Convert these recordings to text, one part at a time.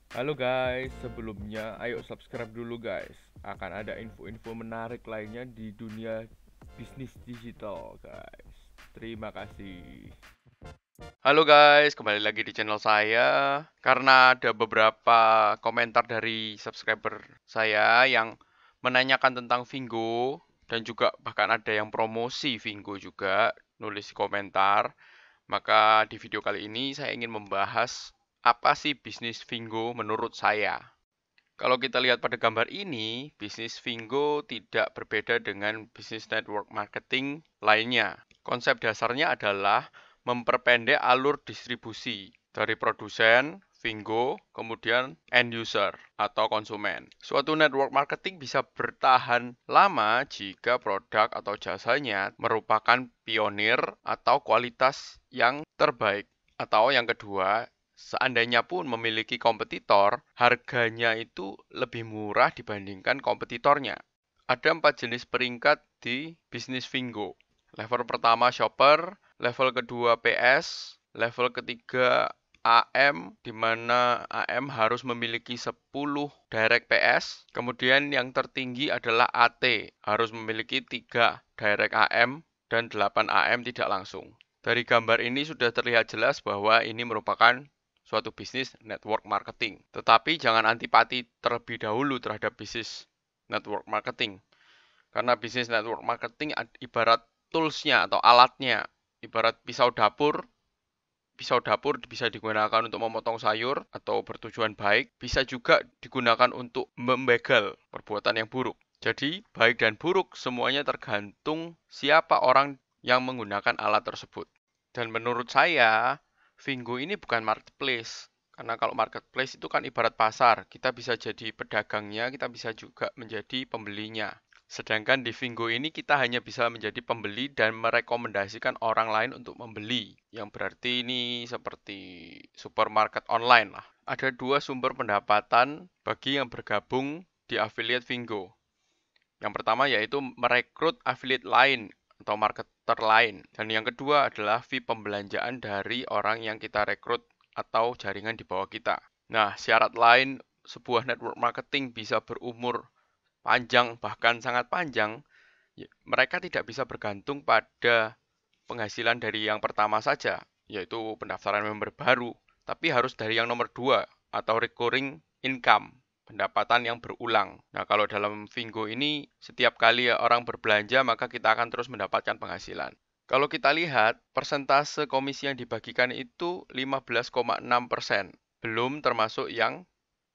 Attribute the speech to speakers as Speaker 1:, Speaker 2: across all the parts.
Speaker 1: Halo guys, sebelumnya ayo subscribe dulu guys. Akan ada info-info menarik lainnya di dunia bisnis digital guys. Terima kasih. Halo guys, kembali lagi di channel saya. Karena ada beberapa komentar dari subscriber saya yang menanyakan tentang Vingo dan juga bahkan ada yang promosi Vingo juga nulis di komentar. Maka di video kali ini saya ingin membahas apa sih bisnis Vingo menurut saya. Kalau kita lihat pada gambar ini, bisnis Vingo tidak berbeda dengan bisnis network marketing lainnya. Konsep dasarnya adalah memperpendek alur distribusi dari produsen, Vingo, kemudian end user atau konsumen. Suatu network marketing bisa bertahan lama jika produk atau jasanya merupakan pionir atau kualitas yang terbaik. Atau yang kedua, seandainya pun memiliki kompetitor, harganya itu lebih murah dibandingkan kompetitornya. Ada 4 jenis peringkat di bisnis Vingo. Level pertama shopper, level kedua PS, level ketiga AM, di mana AM harus memiliki 10 direct PS. Kemudian yang tertinggi adalah AT, harus memiliki 3 direct AM dan 8 AM tidak langsung. Dari gambar ini sudah terlihat jelas bahwa ini merupakan suatu bisnis network marketing. Tetapi jangan antipati terlebih dahulu terhadap bisnis network marketing. Karena bisnis network marketing ibarat tools-nya atau alatnya. Ibarat pisau dapur bisa digunakan untuk memotong sayur atau bertujuan baik, bisa juga digunakan untuk membegal perbuatan yang buruk. Jadi, baik dan buruk semuanya tergantung siapa orang yang menggunakan alat tersebut. Dan menurut saya, Vingo ini bukan marketplace. Karena kalau marketplace itu kan ibarat pasar. Kita bisa jadi pedagangnya, kita bisa juga menjadi pembelinya. Sedangkan di Vingo ini kita hanya bisa menjadi pembeli dan merekomendasikan orang lain untuk membeli. Yang berarti ini seperti supermarket online lah. Ada 2 sumber pendapatan bagi yang bergabung di affiliate Vingo. Yang pertama yaitu merekrut affiliate lain atau marketer lain. Dan yang kedua adalah fee pembelanjaan dari orang yang kita rekrut atau jaringan di bawah kita. Nah, syarat lain sebuah network marketing bisa berumur panjang, bahkan sangat panjang, mereka tidak bisa bergantung pada penghasilan dari yang pertama saja, yaitu pendaftaran member baru, tapi harus dari yang nomor 2 atau recurring income, pendapatan yang berulang. Nah, kalau dalam Vingo ini, setiap kali orang berbelanja, maka kita akan terus mendapatkan penghasilan. Kalau kita lihat, persentase komisi yang dibagikan itu 15,6%. Belum termasuk yang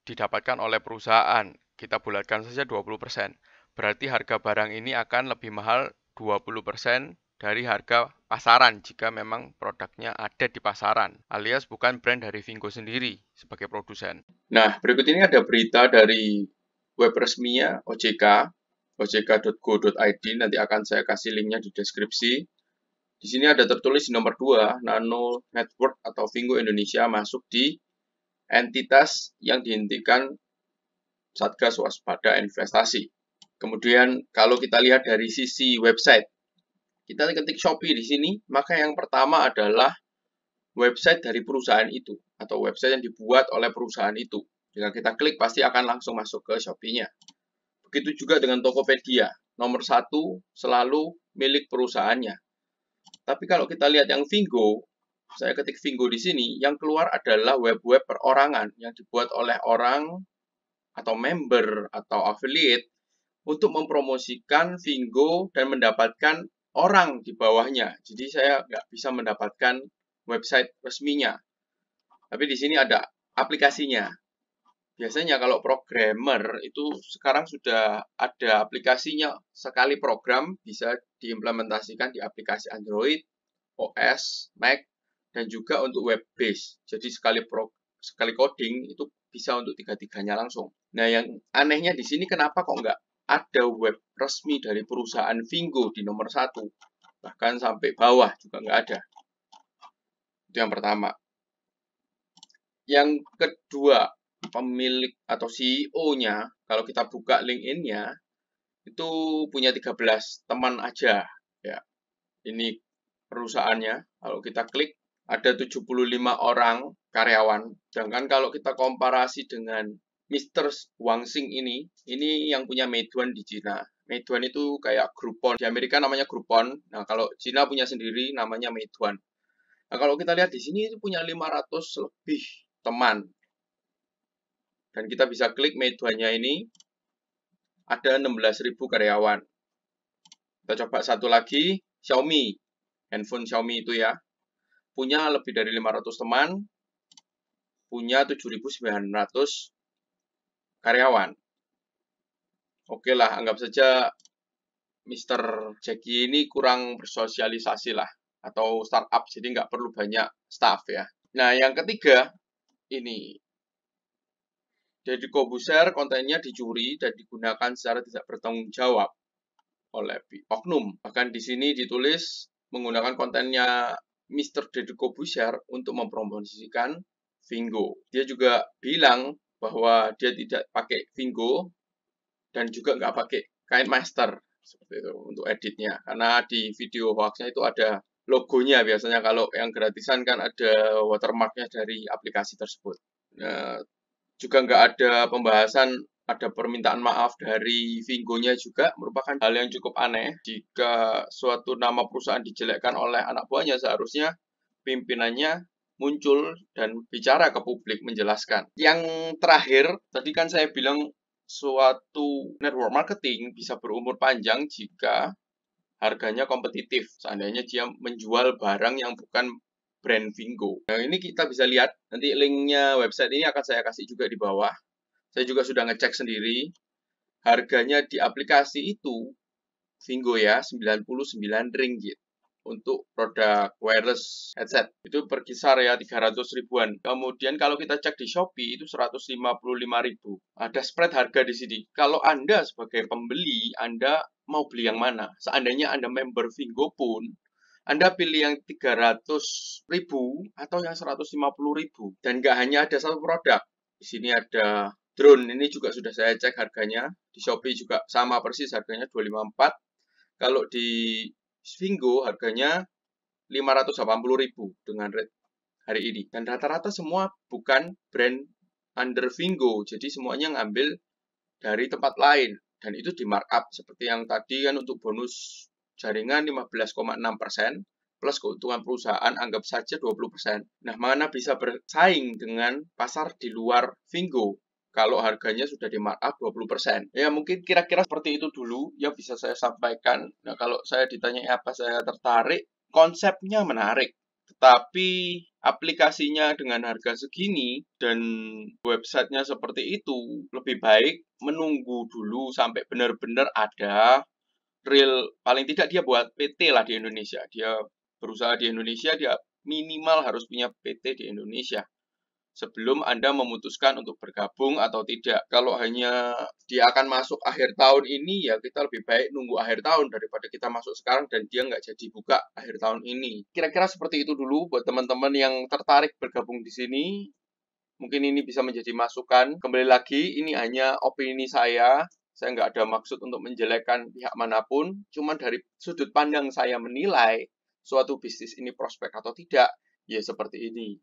Speaker 1: didapatkan oleh perusahaan. Kita bulatkan saja 20%. Berarti harga barang ini akan lebih mahal 20% dari harga pasaran jika memang produknya ada di pasaran, alias bukan brand dari Vingo sendiri sebagai produsen. Nah, berikut ini ada berita dari web resminya OJK, ojk.go.id, nanti akan saya kasih linknya di deskripsi. Di sini ada tertulis di nomor 2, Nano Network atau Vingo Indonesia masuk di entitas yang dihentikan Satgas Waspada Investasi. Kemudian kalau kita lihat dari sisi website, kita ketik Shopee di sini, maka yang pertama adalah website dari perusahaan itu atau website yang dibuat oleh perusahaan itu. Jika kita klik pasti akan langsung masuk ke Shopee-nya. Begitu juga dengan Tokopedia, nomor 1 selalu milik perusahaannya. Tapi kalau kita lihat yang Vingo, saya ketik Vingo di sini, yang keluar adalah web-web perorangan yang dibuat oleh orang atau member atau affiliate untuk mempromosikan Vingo dan mendapatkan orang di bawahnya. Jadi saya nggak bisa mendapatkan website resminya. Tapi di sini ada aplikasinya. Biasanya kalau programmer itu sekarang sudah ada aplikasinya. Sekali program bisa diimplementasikan di aplikasi Android, OS, Mac, dan juga untuk web base. Jadi sekali coding itu bisa untuk tiga-tiganya langsung. Nah, yang anehnya di sini kenapa kok nggak ada web resmi dari perusahaan Vingo di nomor 1, bahkan sampai bawah juga nggak ada. Itu yang pertama. Yang kedua, pemilik atau CEO-nya, kalau kita buka LinkedIn-nya, itu punya 13 teman aja. Ya, ini perusahaannya. Kalau kita klik,
Speaker 2: ada 75 orang karyawan. Sedangkan kalau kita komparasi dengan Mr. Wang Xing ini yang punya Meituan di Cina. Meituan itu kayak Groupon. Di Amerika namanya Groupon. Nah, kalau Cina punya sendiri namanya Meituan. Nah, kalau kita lihat di sini itu punya 500 lebih teman. Dan kita bisa klik Meituannya ini. Ada 16.000 karyawan. Kita coba satu lagi, Xiaomi. Handphone Xiaomi itu ya. Punya lebih dari 500 teman. Punya 7.900 karyawan. Oke lah, anggap saja Mr. Jackie ini kurang bersosialisasi lah. Atau startup, jadi nggak perlu banyak staff ya. Nah, yang ketiga, ini. Deddy Corbuzier kontennya dicuri dan digunakan secara tidak bertanggung jawab oleh oknum. Bahkan di sini ditulis menggunakan kontennya Mr. Deddy Corbuzier untuk mempromosikan Vingo. Dia juga bilang bahwa dia tidak pakai Vingo dan juga nggak pakai KineMaster seperti itu untuk editnya. Karena di video hoaxnya itu ada logonya, biasanya kalau yang gratisan kan ada watermarknya dari aplikasi tersebut. Nah, juga nggak ada pembahasan, ada permintaan maaf dari Vingo-nya juga, merupakan hal yang cukup aneh. Jika suatu nama perusahaan dijelekkan oleh anak buahnya, seharusnya pimpinannya muncul dan bicara ke publik, menjelaskan. Yang terakhir, tadi kan saya bilang suatu network marketing bisa berumur panjang jika harganya kompetitif. Seandainya dia menjual barang yang bukan brand Vingo. Nah, ini kita bisa lihat, nanti linknya website ini akan saya kasih juga di bawah. Saya juga sudah ngecek sendiri. Harganya di aplikasi itu, Vingo ya, 99 ringgit. Untuk produk wireless headset. Itu berkisar ya 300 ribuan. Kemudian kalau kita cek di Shopee itu 155.000. Ada spread harga di sini. Kalau Anda sebagai pembeli, Anda mau beli yang mana? Seandainya Anda member Vingo pun, Anda pilih yang 300.000 atau yang 150.000. Dan nggak hanya ada satu produk. Di sini ada drone. Ini juga sudah saya cek harganya. Di Shopee juga sama persis harganya 254. Kalau di Vingo harganya 580.000 dengan rate hari ini. Dan rata-rata semua bukan brand under Vingo. Jadi semuanya ngambil dari tempat lain. Dan itu di markup. Seperti yang tadi kan untuk bonus jaringan 15,6%. Plus keuntungan perusahaan anggap saja 20%. Nah, mana bisa bersaing dengan pasar di luar Vingo? Kalau harganya sudah di markup 20%. Ya mungkin kira-kira seperti itu dulu yang bisa saya sampaikan. Nah kalau saya ditanya apa saya tertarik, konsepnya menarik. Tetapi aplikasinya dengan harga segini dan websitenya seperti itu, lebih baik menunggu dulu sampai benar-benar ada real, paling tidak dia buat PT lah di Indonesia. Dia berusaha di Indonesia, dia minimal harus punya PT di Indonesia sebelum Anda memutuskan untuk bergabung atau tidak. Kalau hanya dia akan masuk akhir tahun ini, ya kita lebih baik nunggu akhir tahun daripada kita masuk sekarang dan dia nggak jadi buka akhir tahun ini. Kira-kira seperti itu dulu buat teman-teman yang tertarik bergabung di sini. Mungkin ini bisa menjadi masukan. Kembali lagi, ini hanya opini saya. Saya nggak ada maksud untuk menjelekkan pihak manapun. Cuma dari sudut pandang saya menilai suatu bisnis ini prospek atau tidak, ya seperti ini.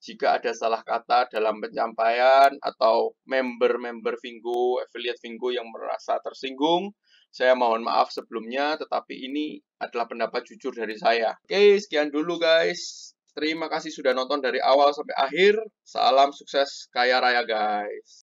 Speaker 2: Jika ada salah kata dalam penyampaian atau member-member Vingo, affiliate Vingo yang merasa tersinggung, saya mohon maaf sebelumnya, tetapi ini adalah pendapat jujur dari saya. Oke, sekian dulu guys. Terima kasih sudah nonton dari awal sampai akhir. Salam sukses kaya raya guys.